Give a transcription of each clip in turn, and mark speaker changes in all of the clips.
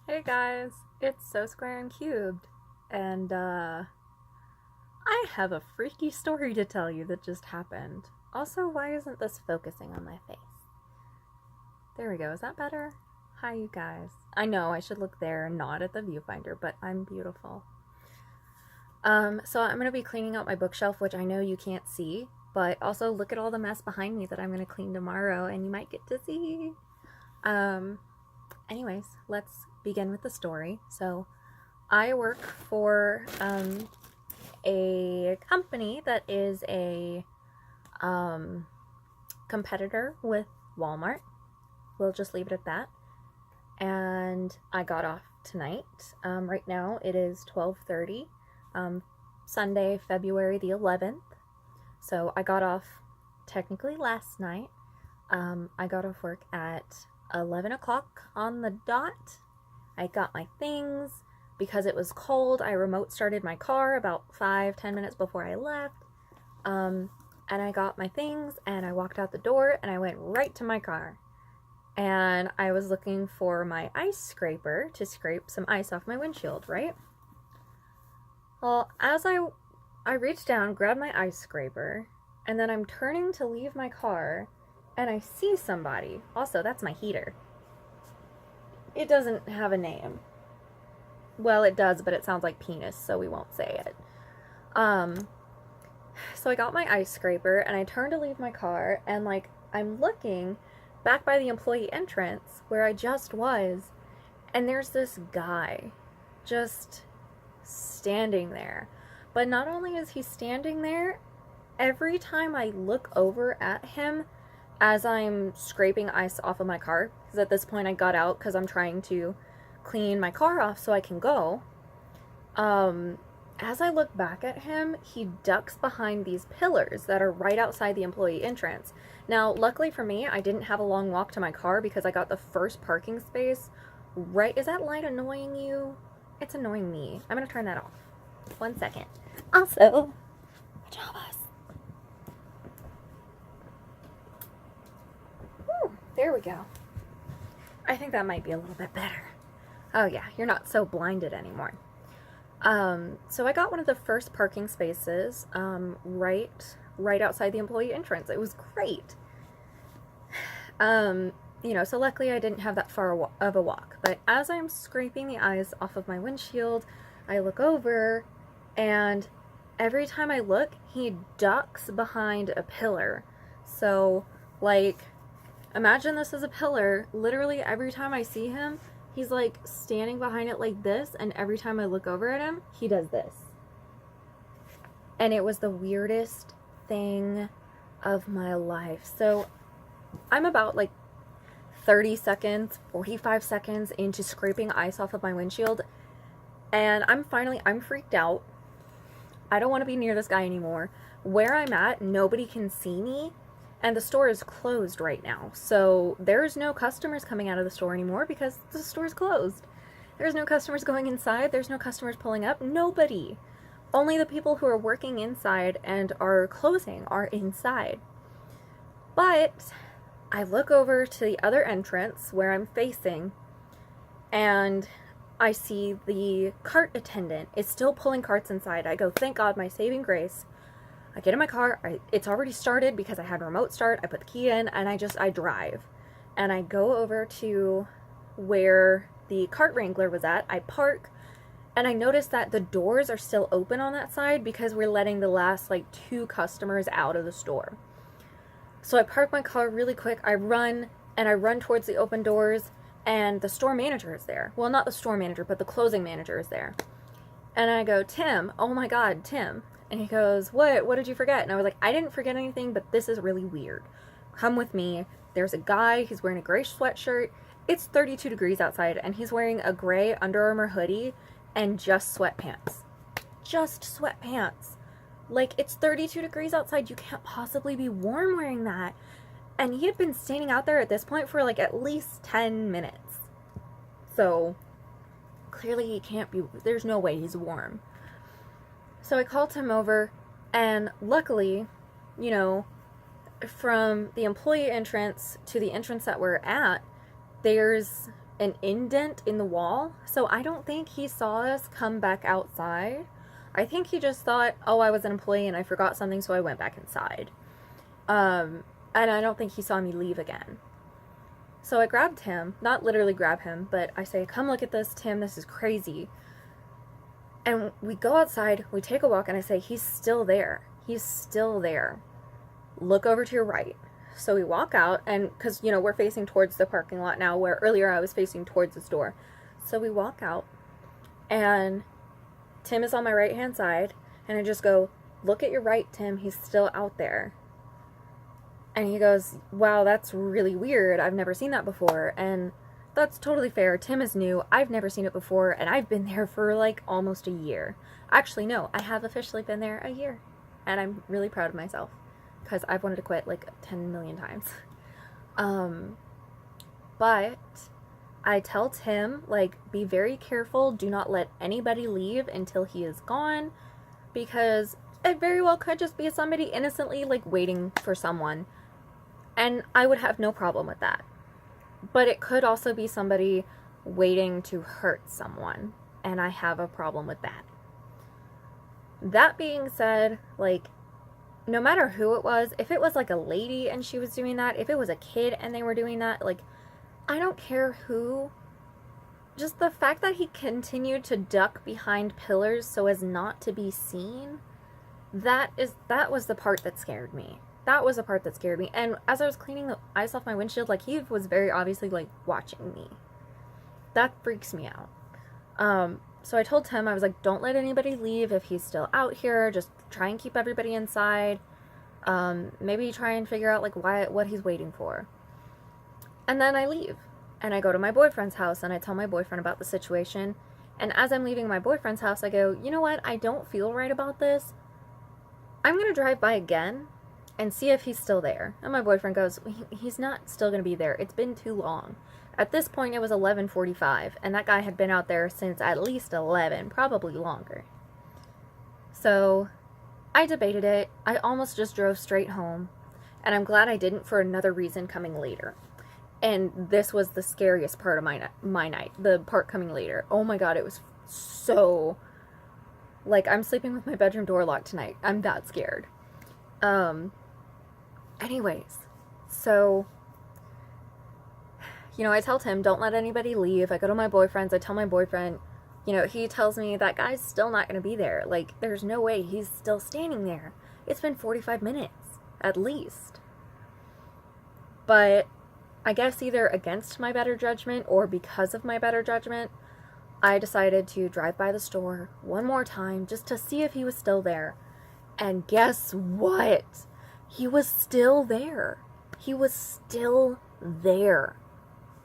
Speaker 1: Hey guys, it's So Square and Cubed, and I have a freaky story to tell you that just happened. Also, why isn't this focusing on my face? There we go, is that better? Hi, you guys. I know I should look there and not at the viewfinder, but I'm beautiful. So I'm gonna be cleaning out my bookshelf, which I know you can't see, but also look at all the mess behind me that I'm gonna clean tomorrow, and you might get to see. Um, Anyways, let's begin with the story. So, I work for a company that is a competitor with Walmart. We'll just leave it at that. And I got off tonight. Right now it is 12:30, Sunday, February the 11th. So I got off technically last night. I got off work at 11 o'clock on the dot. I got my things. Because it was cold, I remote started my car about 5-10 minutes before I left. And I got my things and I walked out the door and I went right to my car. And I was looking for my ice scraper to scrape some ice off my windshield, right? Well, as I reached down, grabbed my ice scraper, and then I'm turning to leave my car and I see somebody. Also, that's my heater. It doesn't have a name. Well, it does, but it sounds like penis, so we won't say it. So I got my ice scraper and I turned to leave my car, and I'm looking back by the employee entrance where I just was, and there's this guy just standing there. But not only is he standing there, every time I look over at him as I'm scraping ice off of my car, because at this point I got out because I'm trying to clean my car off so I can go. As I look back at him, he ducks behind these pillars that are right outside the employee entrance. Now, luckily for me, I didn't have a long walk to my car because I got the first parking space right. Is that light annoying you? It's annoying me. I'm gonna turn that off. 1 second. Also, pajamas. There we go. I think that might be a little bit better. Oh yeah, you're not so blinded anymore. So I got one of the first parking spaces, right outside the employee entrance. It was great. So luckily I didn't have that far of a walk. But as I'm scraping the ice off of my windshield, I look over, and every time I look, he ducks behind a pillar. So, imagine this is a pillar. Literally every time I see him, he's standing behind it like this, and every time I look over at him, he does this. And it was the weirdest thing of my life. So I'm about 30 seconds, 45 seconds into scraping ice off of my windshield, and I'm freaked out. I don't want to be near this guy anymore. Where I'm at, nobody can see me. And the store is closed right now. So there's no customers coming out of the store anymore because the store's closed. There's no customers going inside. There's no customers pulling up. Nobody. Only the people who are working inside and are closing are inside. But I look over to the other entrance where I'm facing, and I see the cart attendant is still pulling carts inside. I go, thank God, my saving grace. I get in my car, it's already started because I had remote start, I put the key in, and I drive. And I go over to where the cart wrangler was at, I park, and I notice that the doors are still open on that side because we're letting the last 2 customers out of the store. So I park my car really quick, I run towards the open doors, and the store manager is there. Well, not the store manager, but the closing manager is there. And I go, Tim, oh my God, Tim. And he goes, what did you forget? And I was like, I didn't forget anything, but this is really weird. Come with me. There's a guy, he's wearing a gray sweatshirt. It's 32 degrees outside, and he's wearing a gray Under Armour hoodie and just sweatpants. Just sweatpants. It's 32 degrees outside, you can't possibly be warm wearing that. And he had been standing out there at this point for at least 10 minutes. So, clearly he can't be, there's no way he's warm. So I called him over, and luckily, from the employee entrance to the entrance that we're at, there's an indent in the wall. So I don't think he saw us come back outside. I think he just thought, oh, I was an employee and I forgot something, so I went back inside. And I don't think he saw me leave again. So I grabbed him, not literally grab him, but I say, come look at this, Tim, this is crazy. And we go outside, we take a walk, and I say, he's still there. He's still there. Look over to your right. So we walk out, and because, you know, we're facing towards the parking lot now, where earlier I was facing towards this door. So we walk out, and Tim is on my right-hand side, and I just go, look at your right, Tim, he's still out there. And he goes, wow, that's really weird. I've never seen that before. And that's totally fair. Tim is new. I've never seen it before, and I've been there for like almost a year. Actually, no, I have officially been there a year, and I'm really proud of myself because I've wanted to quit like 10 million times. But I tell Tim, like, be very careful. Do not let anybody leave until he is gone, because it very well could just be somebody innocently like waiting for someone, and I would have no problem with that. But it could also be somebody waiting to hurt someone, and I have a problem with that. That being said, like, no matter who it was, if it was like a lady and she was doing that, if it was a kid and they were doing that, like, I don't care who. Just the fact that he continued to duck behind pillars so as not to be seen, that was the part that scared me. That was the part that scared me. And as I was cleaning the ice off my windshield, like, he was very obviously, like, watching me. That freaks me out. So I told Tim, I was like, don't let anybody leave if he's still out here. Just try and keep everybody inside. Maybe try and figure out, like, what he's waiting for. And then I leave. And I go to my boyfriend's house, and I tell my boyfriend about the situation. And as I'm leaving my boyfriend's house, I go, you know what? I don't feel right about this. I'm going to drive by again and see if he's still there. And my boyfriend goes, he's not still going to be there. It's been too long. At this point, it was 11:45, and that guy had been out there since at least 11, probably longer. So I debated it. I almost just drove straight home, and I'm glad I didn't for another reason coming later. And this was the scariest part of my night, the part coming later. Oh my god, it was so... Like, I'm sleeping with my bedroom door locked tonight. I'm that scared. Anyways, so, you know, I tell Tim, don't let anybody leave. I go to my boyfriend's. I tell my boyfriend, you know, he tells me that guy's still not going to be there. Like, there's no way he's still standing there. It's been 45 minutes, at least. But I guess either against my better judgment or because of my better judgment, I decided to drive by the store one more time just to see if he was still there. And guess what? He was still there. He was still there.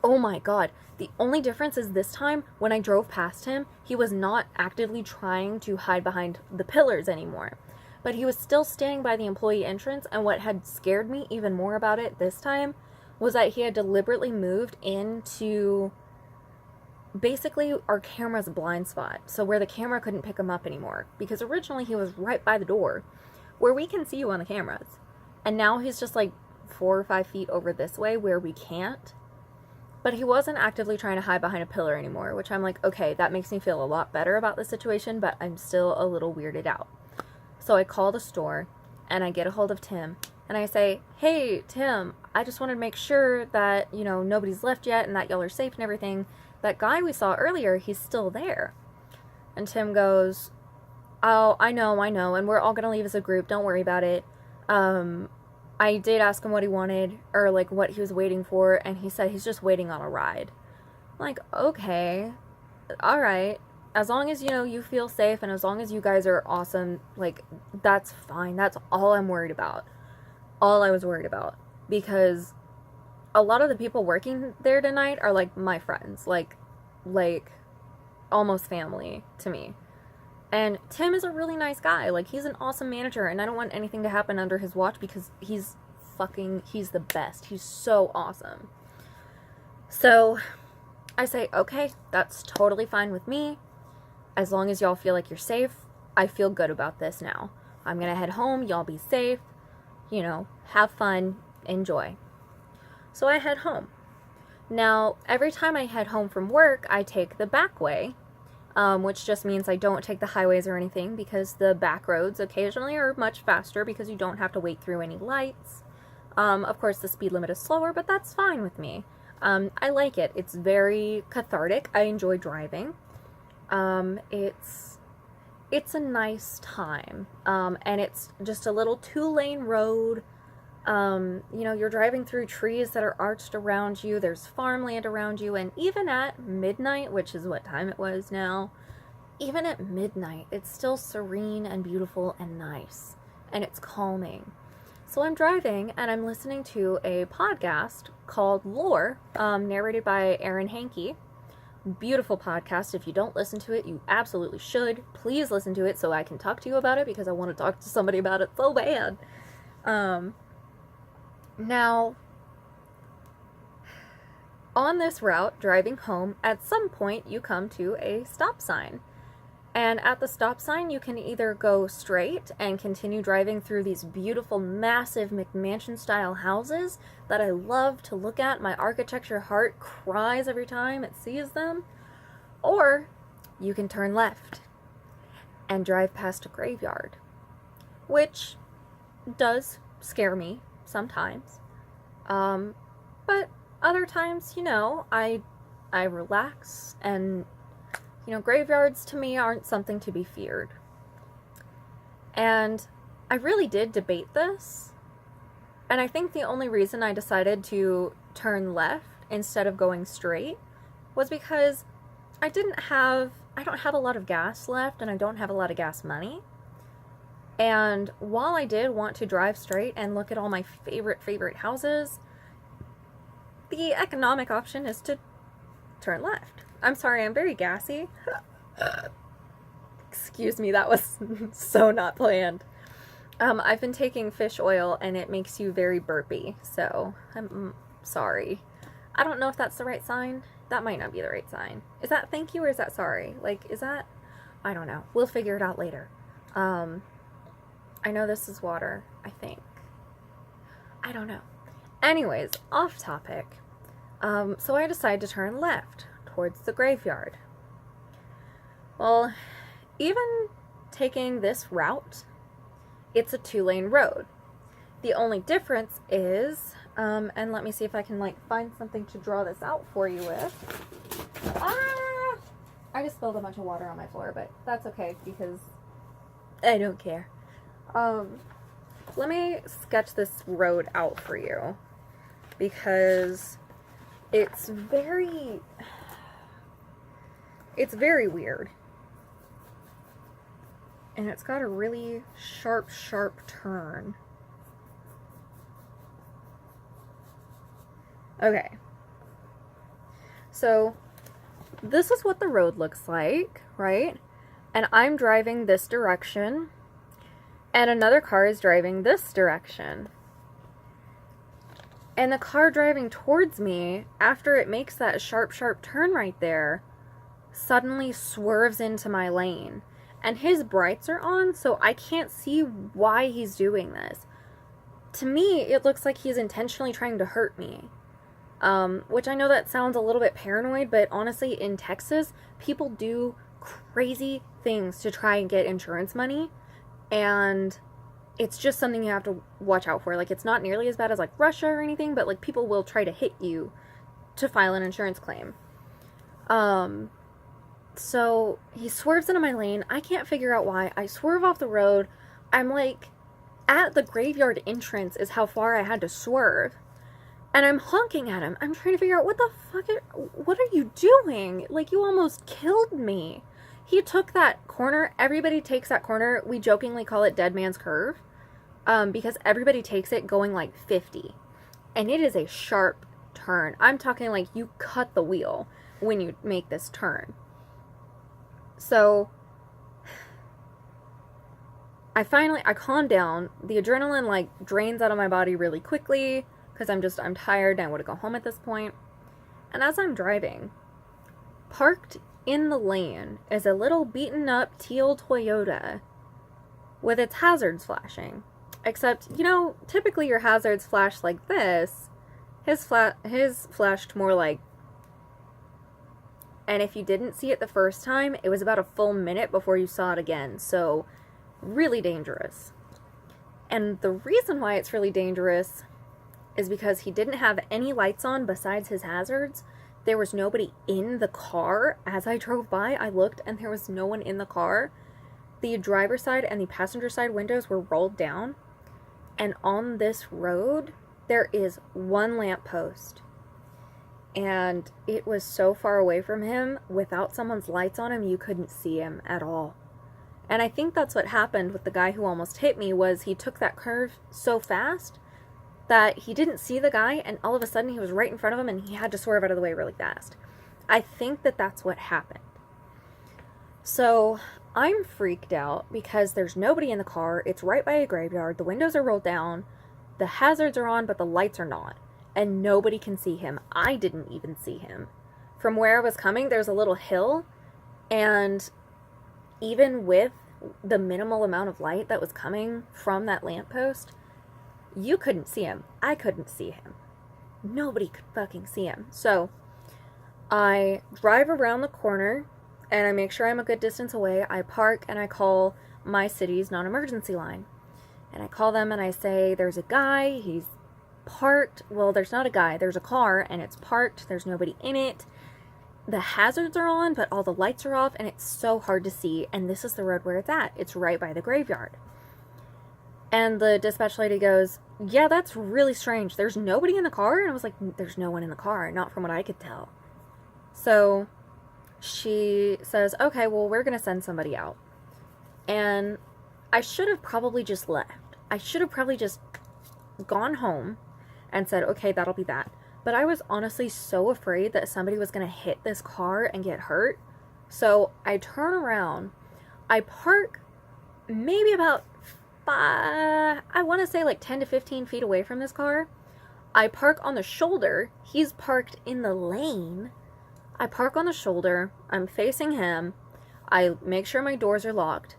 Speaker 1: Oh my god. The only difference is this time, when I drove past him, he was not actively trying to hide behind the pillars anymore. But he was still standing by the employee entrance, and what had scared me even more about it this time was that he had deliberately moved into basically our camera's blind spot, so where the camera couldn't pick him up anymore, because originally he was right by the door where we can see you on the cameras, and now he's just like 4 or 5 feet over this way where we can't. But he wasn't actively trying to hide behind a pillar anymore, which I'm like, okay, that makes me feel a lot better about the situation, but I'm still a little weirded out. So I call the store and I get a hold of Tim and I say, hey Tim, I just wanted to make sure that, you know, nobody's left yet and that y'all are safe and everything. That guy we saw earlier, he's still there. And Tim goes, oh, I know, and we're all gonna leave as a group, don't worry about it. I did ask him what he wanted, or like what he was waiting for, and he said he's just waiting on a ride. I'm like, okay, alright, as long as, you know, you feel safe, and as long as you guys are awesome, like, that's fine. That's all I'm worried about. All I was worried about. Because a lot of the people working there tonight are like my friends, like almost family to me. And Tim is a really nice guy. Like, he's an awesome manager, and I don't want anything to happen under his watch because he's the best. He's so awesome. So I say, okay, that's totally fine with me. As long as y'all feel like you're safe, I feel good about this now. I'm gonna head home, y'all be safe, you know, have fun, enjoy. So I head home. Now, every time I head home from work, I take the back way, which just means I don't take the highways or anything, because the back roads occasionally are much faster because you don't have to wait through any lights. Of course, the speed limit is slower, but that's fine with me. I like it. It's very cathartic. I enjoy driving. It's a nice time. And it's just a little 2-lane road. You're driving through trees that are arched around you. There's farmland around you. And even at midnight, which is what time it was now, even at midnight, it's still serene and beautiful and nice. And it's calming. So I'm driving and I'm listening to a podcast called Lore, narrated by Aaron Hankey. Beautiful podcast. If you don't listen to it, you absolutely should. Please listen to it so I can talk to you about it, because I want to talk to somebody about it so bad. Now, on this route, driving home, at some point you come to a stop sign. And at the stop sign, you can either go straight and continue driving through these beautiful, massive McMansion-style houses that I love to look at. My architecture heart cries every time it sees them. Or you can turn left and drive past a graveyard, which does scare me sometimes. But other times, I relax, and graveyards to me aren't something to be feared. And I really did debate this. And I think the only reason I decided to turn left instead of going straight was because I don't have a lot of gas left, and I don't have a lot of gas money. And while I did want to drive straight and look at all my favorite houses, the economic option is to turn left. I'm sorry, I'm very gassy. Excuse me, that was so not planned. I've been taking fish oil and it makes you very burpy, so I'm sorry. I don't know if that's the right sign. That might not be the right sign. Is that thank you or is that sorry? Is that? I don't know. We'll figure it out later. I know this is water, I think. I don't know. Anyways, off topic. So I decided to turn left towards the graveyard. Well, even taking this route, it's a 2-lane road. The only difference is, and let me see if I can find something to draw this out for you with. I just spilled a bunch of water on my floor, but that's okay because I don't care. Let me sketch this road out for you because it's very weird. And it's got a really sharp turn. Okay. So, this is what the road looks like, right? And I'm driving this direction, and another car is driving this direction. And the car driving towards me, after it makes that sharp turn right there, suddenly swerves into my lane. And his brights are on, so I can't see why he's doing this. To me, it looks like he's intentionally trying to hurt me. Which I know that sounds a little bit paranoid, but honestly, in Texas, people do crazy things to try and get insurance money. And it's just something you have to watch out for. It's not nearly as bad as, Russia or anything, but, people will try to hit you to file an insurance claim. So he swerves into my lane. I can't figure out why. I swerve off the road. I'm at the graveyard entrance is how far I had to swerve. And I'm honking at him. I'm trying to figure out what are you doing? You almost killed me. He took that corner. Everybody takes that corner. We jokingly call it Dead Man's Curve. Because everybody takes it going 50. And it is a sharp turn. I'm talking you cut the wheel when you make this turn. So, I calm down. The adrenaline, drains out of my body really quickly, because I'm tired and I want to go home at this point. And as I'm driving, parked in the lane is a little beaten up teal Toyota with its hazards flashing. Except, typically your hazards flash like this, His flashed more like, and if you didn't see it the first time, it was about a full minute before you saw it again. So really dangerous. And the reason why it's really dangerous is because he didn't have any lights on besides his hazards. There was nobody in the car. As I drove by, I looked and there was no one in the car. The driver's side and the passenger side windows were rolled down. And on this road, there is one lamppost. And it was so far away from him, without someone's lights on him, you couldn't see him at all. And I think that's what happened with the guy who almost hit me, was he took that curve so fast that he didn't see the guy, and all of a sudden he was right in front of him and he had to swerve out of the way really fast. I think that that's what happened. So I'm freaked out because there's nobody in the car. It's right by a graveyard. The windows are rolled down. The hazards are on, but the lights are not. And nobody can see him. I didn't even see him. From where I was coming, there's a little hill, and even with the minimal amount of light that was coming from that lamppost, you couldn't see him. I couldn't see him. Nobody could fucking see him. So I drive around the corner and I make sure I'm a good distance away. I park and I call my city's non-emergency line. And I call them and I say, there's a guy, he's parked. Well, there's not a guy, there's a car and it's parked. There's nobody in it. The hazards are on, but all the lights are off and it's so hard to see. And this is the road where it's at. It's right by the graveyard. And the dispatch lady goes, yeah, that's really strange. There's nobody in the car? And I was like, there's no one in the car, not from what I could tell. So she says, okay, well, we're going to send somebody out. And I should have probably just left. I should have probably just gone home and said, okay, that'll be that. But I was honestly so afraid that somebody was going to hit this car and get hurt. So I turn around. I park maybe about I want to say like 10 to 15 feet away from this car. I park on the shoulder. He's parked in the lane. I park on the shoulder. I'm facing him. I make sure my doors are locked.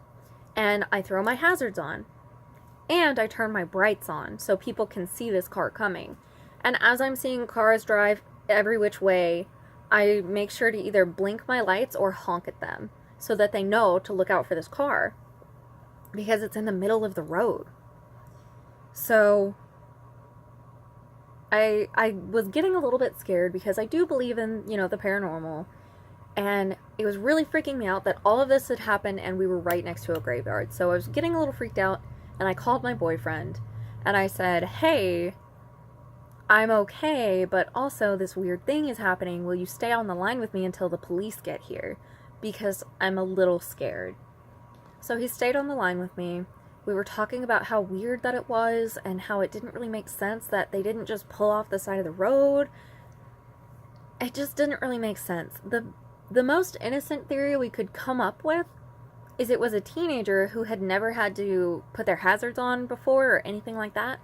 Speaker 1: And I throw my hazards on. And I turn my brights on so people can see this car coming. And as I'm seeing cars drive every which way, I make sure to either blink my lights or honk at them so that they know to look out for this car, because it's in the middle of the road. So I was getting a little bit scared because I do believe in, the paranormal. And it was really freaking me out that all of this had happened and we were right next to a graveyard. So I was getting a little freaked out and I called my boyfriend and I said, hey, I'm okay, but also this weird thing is happening. Will you stay on the line with me until the police get here? Because I'm a little scared. So he stayed on the line with me. We were talking about how weird that it was and how it didn't really make sense that they didn't just pull off the side of the road. It just didn't really make sense. The most innocent theory we could come up with is it was a teenager who had never had to put their hazards on before or anything like that,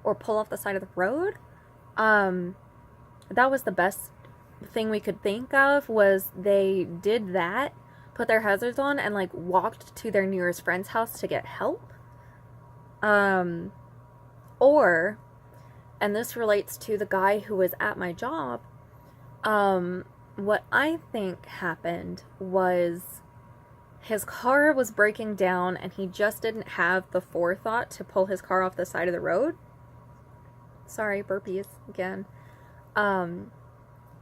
Speaker 1: or pull off the side of the road. That was the best thing we could think of, was they did that, put their hazards on, and like walked to their nearest friend's house to get help. Or, and this relates to the guy who was at my job, what I think happened was his car was breaking down and he just didn't have the forethought to pull his car off the side of the road. Sorry, burpees again.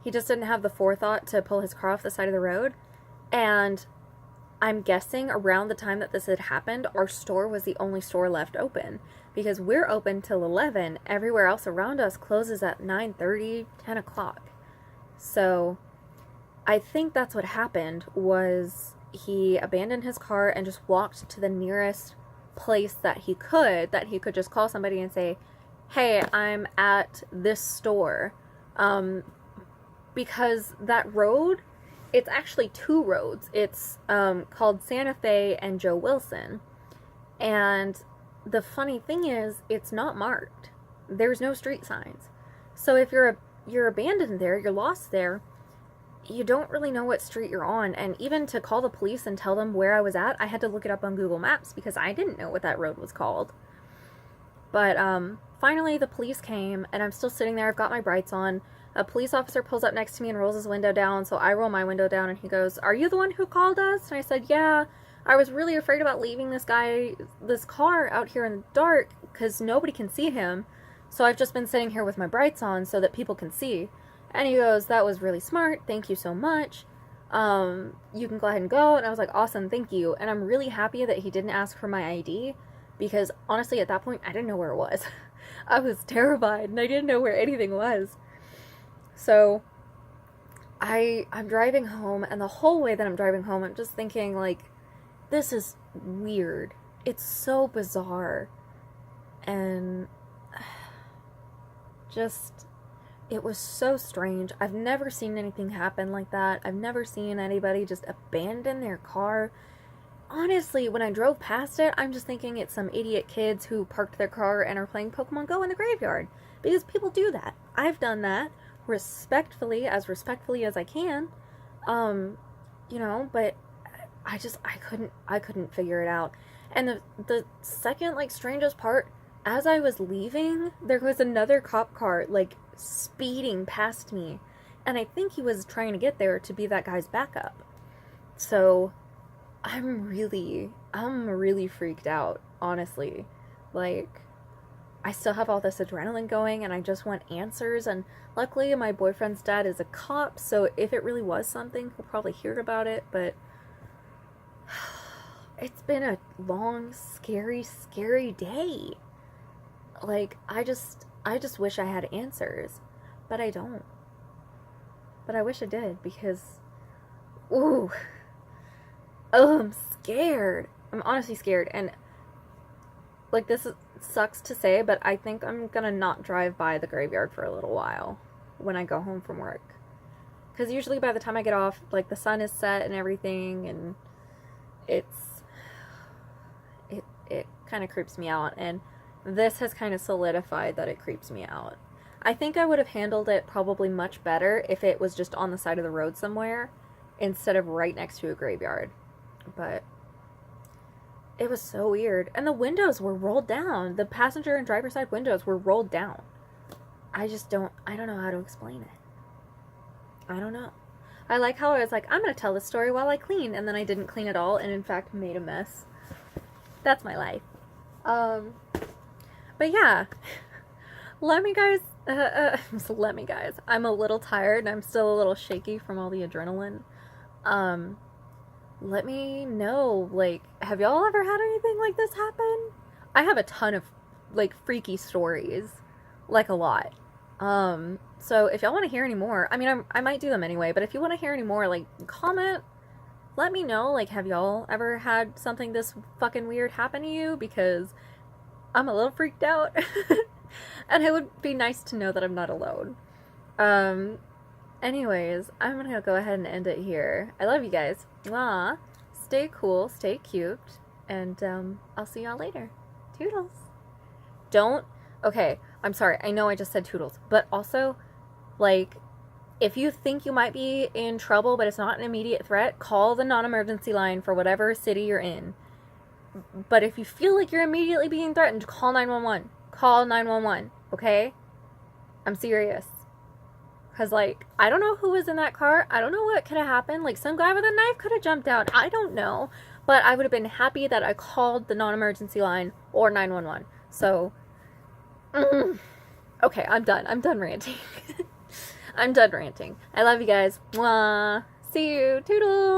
Speaker 1: He just didn't have the forethought to pull his car off the side of the road. And I'm guessing around the time that this had happened, our store was the only store left open. Because we're open till 11. Everywhere else around us closes at 9:30, 10 o'clock. So I think that's what happened, was he abandoned his car and just walked to the nearest place that he could just call somebody and say, hey, I'm at this store. Because that road, it's actually two roads. It's called Santa Fe and Joe Wilson. And the funny thing is, it's not marked. There's no street signs. So if you're abandoned there, you're lost there, you don't really know what street you're on. And even to call the police and tell them where I was at, I had to look it up on Google Maps because I didn't know what that road was called. But finally the police came, and I'm still sitting there. I've got my brights on. A police officer pulls up next to me and rolls his window down, so I roll my window down, and he goes, "Are you the one who called us?" And I said, "Yeah. I was really afraid about leaving this car out here in the dark because nobody can see him. So I've just been sitting here with my brights on so that people can see." And he goes, "That was really smart. Thank you so much. You can go ahead and go." And I was like, "Awesome, thank you." And I'm really happy that he didn't ask for my ID because honestly, at that point, I didn't know where it was. I was terrified and I didn't know where anything was. So I'm driving home, and the whole way that I'm driving home, I'm just thinking, like, this is weird. It's so bizarre. And just, it was so strange. I've never seen anything happen like that. I've never seen anybody just abandon their car. Honestly, when I drove past it, I'm just thinking it's some idiot kids who parked their car and are playing Pokemon Go in the graveyard. Because people do that. I've done that respectfully as I can. But I couldn't figure it out. And the second, like, strangest part, as I was leaving, there was another cop car, like, speeding past me. And I think he was trying to get there to be that guy's backup. So, I'm really freaked out, honestly. Like, I still have all this adrenaline going, and I just want answers, and luckily my boyfriend's dad is a cop, so if it really was something, he'll probably hear about it, but it's been a long, scary day. Like, I just wish I had answers, but I don't. But I wish I did, because, ooh, oh, I'm scared. I'm honestly scared, and, like, sucks to say, but I think I'm gonna not drive by the graveyard for a little while when I go home from work. Because usually by the time I get off, like, the sun is set and everything, and it kind of creeps me out, and this has kind of solidified that it creeps me out. I think I would have handled it probably much better if it was just on the side of the road somewhere instead of right next to a graveyard. But it was so weird. And the windows were rolled down. The passenger and driver's side windows were rolled down. I don't know how to explain it. I don't know. I like how I was like, I'm going to tell this story while I clean, and then I didn't clean at all, and in fact made a mess. That's my life. But yeah, let me guys, I'm a little tired, and I'm still a little shaky from all the adrenaline. Let me know, like, have y'all ever had anything like this happen? I have a ton of, like, freaky stories. Like, a lot. So if y'all want to hear any more, I mean, I might do them anyway, but if you want to hear any more, like, comment, let me know, like, have y'all ever had something this fucking weird happen to you? Because I'm a little freaked out. And it would be nice to know that I'm not alone. Anyways, I'm gonna go ahead and end it here. I love you guys. Mwah. Stay cool, stay cute, and I'll see y'all later. Toodles. Okay, I'm sorry, I know I just said toodles, but also, like, if you think you might be in trouble but it's not an immediate threat, call the non-emergency line for whatever city you're in. But if you feel like you're immediately being threatened, call 911. Call 911, okay? I'm serious. Because, like, I don't know who was in that car. I don't know what could have happened. Like, some guy with a knife could have jumped out. I don't know. But I would have been happy that I called the non-emergency line or 911. So, okay, I'm done. I'm done ranting. I'm done ranting. I love you guys. Mwah. See you. Toodles.